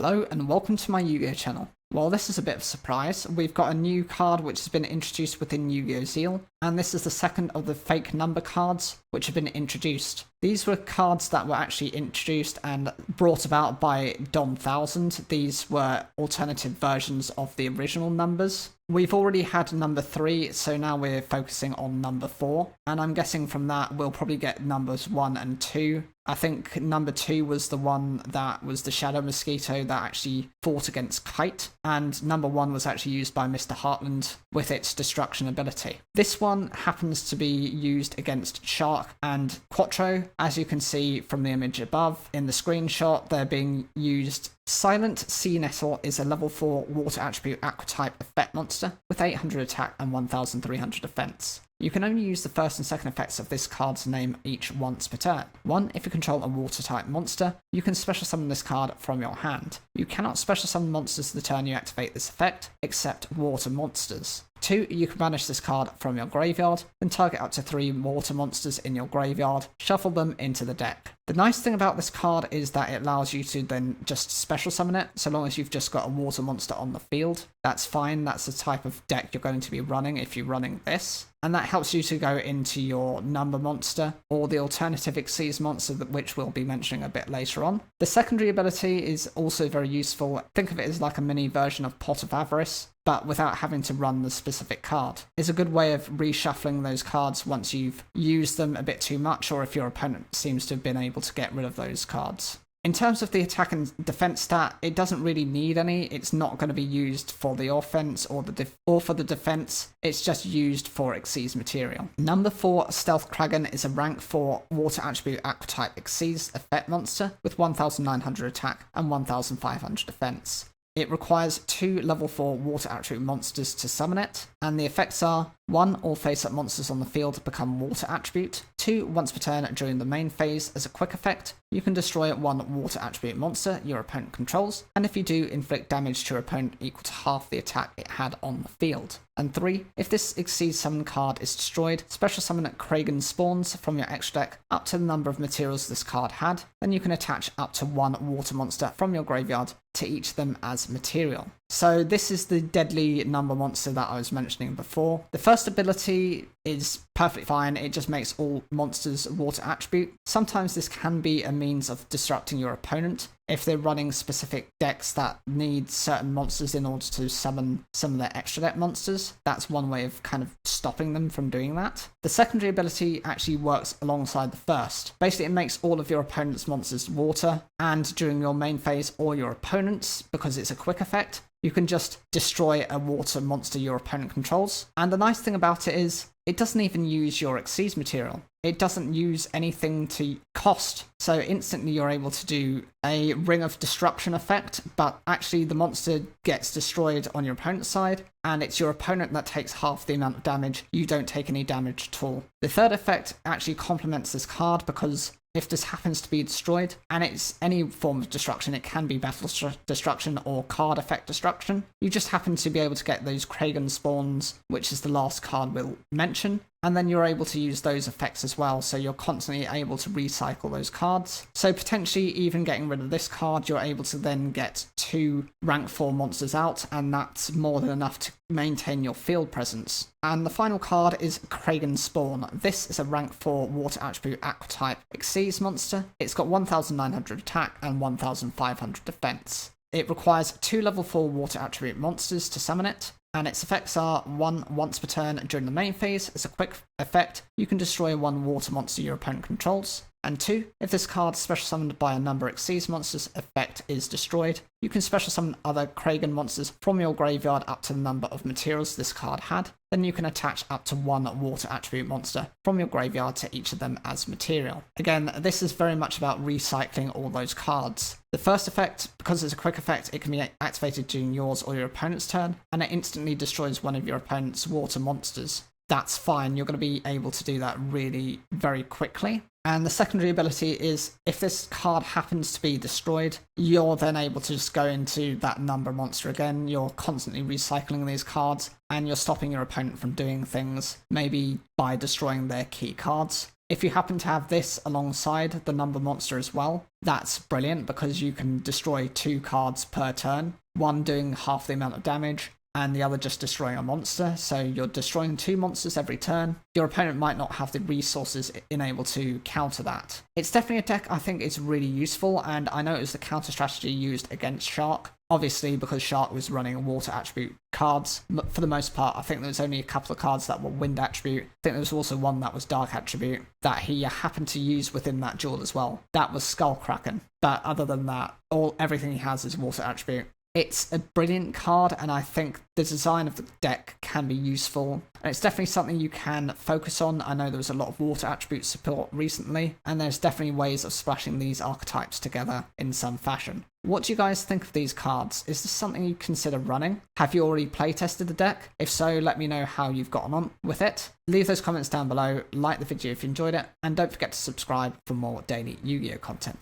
Hello and welcome to my Yu-Gi-Oh channel. Well, this is a bit of a surprise. We've got a new card which has been introduced within Yu-Gi-Oh! Zeal, and this is the second of the fake number cards which have been introduced. These were cards that were actually introduced and brought about by Dom 1000. These were alternative versions of the original numbers. We've already had number 3, so now we're focusing on number 4, and I'm guessing from that we'll probably get numbers 1 and 2. I think number 2 was the one that was the Shadow Mosquito that actually fought against Kite, and number 1 was actually used by Mr. Heartland with its destruction ability. This one happens to be used against Shark and Quattro. As you can see from the image above in the screenshot, they're being used. Silent Sea Nettle is a level 4 water attribute aqua type effect monster with 800 attack and 1300 defense. You can only use the first and second effects of this card's name each once per turn. 1. If you control a water-type monster, you can special summon this card from your hand. You cannot special summon monsters the turn you activate this effect, except water monsters. 2. You can banish this card from your graveyard, then target up to 3 water monsters in your graveyard, shuffle them into the deck. The nice thing about this card is that it allows you to then just special summon it, so long as you've just got a water monster on the field. That's fine, that's the type of deck you're going to be running if you're running this. And that helps you to go into your number monster, or the alternative Xyz monster, which we'll be mentioning a bit later on. The secondary ability is also very useful. Think of it as like a mini version of Pot of Avarice, but without having to run the specific card. It's a good way of reshuffling those cards once you've used them a bit too much, or if your opponent seems to have been able to get rid of those cards. In terms of the attack and defense stat, it doesn't really need any. It's not going to be used for the offense or for the defense. It's just used for Xyz material. Number 4, Stealth Kragen is a rank 4 water attribute aqua type Xyz effect monster with 1900 attack and 1500 defense. It requires 2 level 4 water attribute monsters to summon it, and the effects are: 1. All face-up monsters on the field become water attribute. 2. Once per turn during the main phase, as a quick effect, you can destroy 1 water attribute monster your opponent controls, and if you do, inflict damage to your opponent equal to half the attack it had on the field. And 3. If this Xyz summon card is destroyed, special summon Kragen spawns from your extra deck up to the number of materials this card had, then you can attach up to 1 water monster from your graveyard to each of them as material. So this is the deadly number monster that I was mentioning before. The first ability is perfectly fine, it just makes all monsters water attribute. Sometimes this can be a means of disrupting your opponent if they're running specific decks that need certain monsters in order to summon some of their extra deck monsters. That's one way of kind of stopping them from doing that. The secondary ability actually works alongside the first. Basically, it makes all of your opponent's monsters water, and during your main phase or your opponent's, because it's a quick effect, you can just destroy a water monster your opponent controls. And the nice thing about it is, it doesn't even use your Xyz material. It doesn't use anything to cost, so instantly you're able to do a Ring of Destruction effect, but actually the monster gets destroyed on your opponent's side, and it's your opponent that takes half the amount of damage. You don't take any damage at all. The third effect actually complements this card, because if this happens to be destroyed, and it's any form of destruction, it can be battle destruction or card effect destruction, you just happen to be able to get those Kragen spawns, which is the last card we'll mention, and then you're able to use those effects as well, so you're constantly able to recycle those cards. So potentially even getting rid of this card, you're able to then get 2 rank 4 monsters out, and that's more than enough to maintain your field presence. And the final card is Kragen Spawn. This is a rank 4 water attribute aqua type Xyz monster. It's got 1900 attack and 1500 defense. It requires 2 level 4 water attribute monsters to summon it, and its effects are: 1. Once per turn during the main phase, as a quick effect, you can destroy 1 water monster your opponent controls. And 2. If this card is special summoned by a number of Xyz monsters effect is destroyed, you can special summon other Kragen monsters from your graveyard up to the number of materials this card had. Then you can attach up to 1 water attribute monster from your graveyard to each of them as material. Again, this is very much about recycling all those cards. The first effect, because it's a quick effect, it can be activated during yours or your opponent's turn, and it instantly destroys one of your opponent's water monsters. That's fine, you're going to be able to do that really very quickly. And the secondary ability is, if this card happens to be destroyed, you're then able to just go into that number monster again. You're constantly recycling these cards, and you're stopping your opponent from doing things, maybe by destroying their key cards. If you happen to have this alongside the number monster as well, that's brilliant because you can destroy 2 cards per turn, one doing half the amount of damage and the other just destroying a monster. So you're destroying 2 monsters every turn. Your opponent might not have the resources enabled to counter that. It's definitely a deck I think is really useful, and I know it was the counter strategy used against Shark. Obviously, because Shark was running water attribute cards, for the most part, I think there was only a couple of cards that were wind attribute. I think there was also one that was dark attribute that he happened to use within that duel as well. That was Skull Kraken. But other than that, everything he has is water attribute. It's a brilliant card, and I think the design of the deck can be useful. And it's definitely something you can focus on. I know there was a lot of water attribute support recently, and there's definitely ways of splashing these archetypes together in some fashion. What do you guys think of these cards? Is this something you consider running? Have you already playtested the deck? If so, let me know how you've gotten on with it. Leave those comments down below, like the video if you enjoyed it, and don't forget to subscribe for more daily Yu-Gi-Oh content.